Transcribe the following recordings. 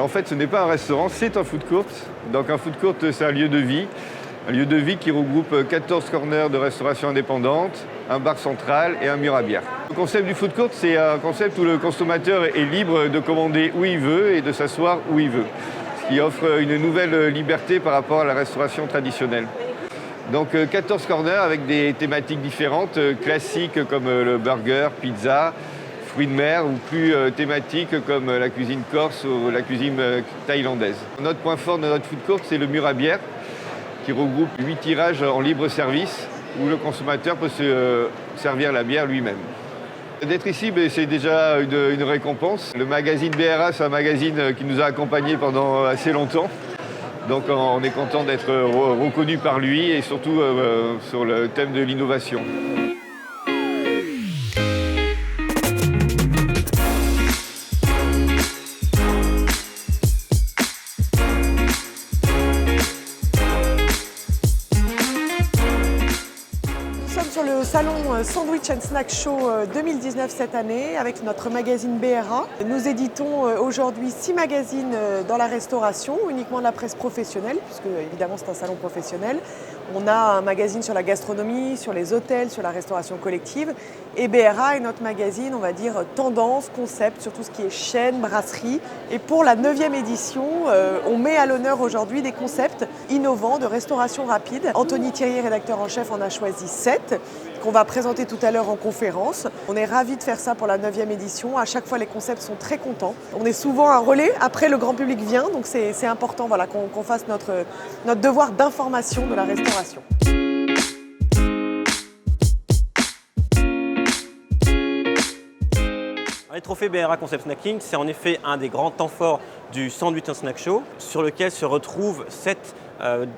En fait, ce n'est pas un restaurant, c'est un food court. Donc un food court, c'est un lieu de vie. Un lieu de vie qui regroupe 14 corners de restauration indépendante, un bar central et un mur à bière. Le concept du food court, c'est un concept où le consommateur est libre de commander où il veut et de s'asseoir où il veut. Ce qui offre une nouvelle liberté par rapport à la restauration traditionnelle. Donc 14 corners avec des thématiques différentes, classiques comme le burger, pizza, fruits de mer ou plus thématiques comme la cuisine corse ou la cuisine thaïlandaise. Notre point fort de notre food court, c'est le mur à bière qui regroupe 8 tirages en libre service où le consommateur peut se servir la bière lui-même. D'être ici, c'est déjà une récompense. Le magazine BRA, c'est un magazine qui nous a accompagnés pendant assez longtemps. Donc on est content d'être reconnu par lui et surtout sur le thème de l'innovation. Nous sommes sur le salon Sandwich and Snack Show 2019 cette année avec notre magazine BRA. Nous éditons aujourd'hui 6 magazines dans la restauration, uniquement de la presse professionnelle, puisque évidemment c'est un salon professionnel. On a un magazine sur la gastronomie, sur les hôtels, sur la restauration collective. Et BRA est notre magazine, on va dire, tendance, concept, sur tout ce qui est chaîne, brasserie. Et pour la 9e édition, on met à l'honneur aujourd'hui des concepts innovants de restauration rapide. Anthony Thierry, rédacteur en chef, en a choisi 7 qu'on va présenter tout à l'heure en conférence. On est ravis de faire ça pour la 9e édition. À chaque fois, les concepts sont très contents. On est souvent un relais. Après, le grand public vient, donc c'est important voilà, qu'on fasse notre devoir d'information de la restauration. Les trophées BRA Concept Snacking, c'est en effet un des grands temps forts du Sandwich and Snack Show, sur lequel se retrouvent 7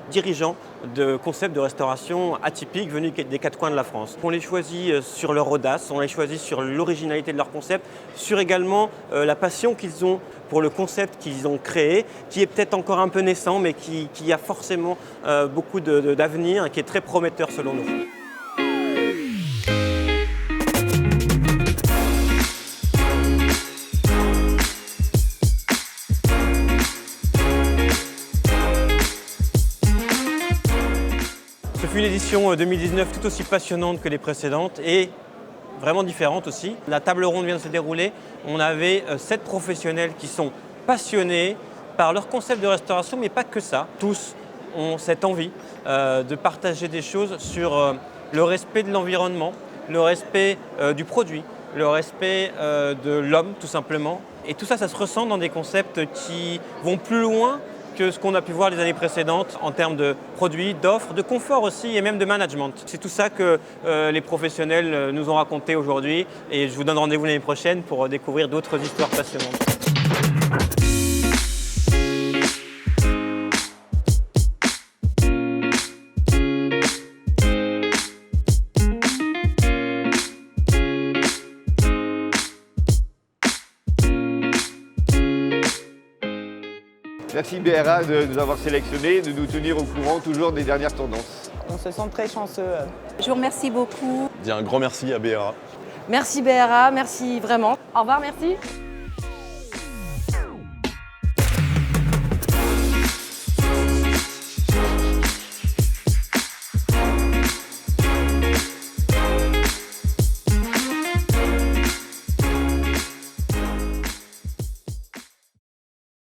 dirigeants de concepts de restauration atypiques venus des 4 coins de la France. On les choisit sur leur audace, on les choisit sur l'originalité de leur concept, sur également la passion qu'ils ont pour le concept qu'ils ont créé, qui est peut-être encore un peu naissant, mais qui a forcément beaucoup d'avenir et qui est très prometteur selon nous. Ce fut une édition 2019 tout aussi passionnante que les précédentes et vraiment différente aussi. La table ronde vient de se dérouler. On avait 7 professionnels qui sont passionnés par leur concept de restauration, mais pas que ça. Tous ont cette envie de partager des choses sur le respect de l'environnement, le respect du produit, le respect de l'homme tout simplement. Et tout ça, ça se ressent dans des concepts qui vont plus loin que ce qu'on a pu voir les années précédentes en termes de produits, d'offres, de confort aussi et même de management. C'est tout ça que les professionnels nous ont raconté aujourd'hui et je vous donne rendez-vous l'année prochaine pour découvrir d'autres histoires passionnantes. Merci BRA de nous avoir sélectionnés, de nous tenir au courant toujours des dernières tendances. On se sent très chanceux. Je vous remercie beaucoup. Je dis un grand merci à BRA. Merci BRA, merci vraiment. Au revoir, merci.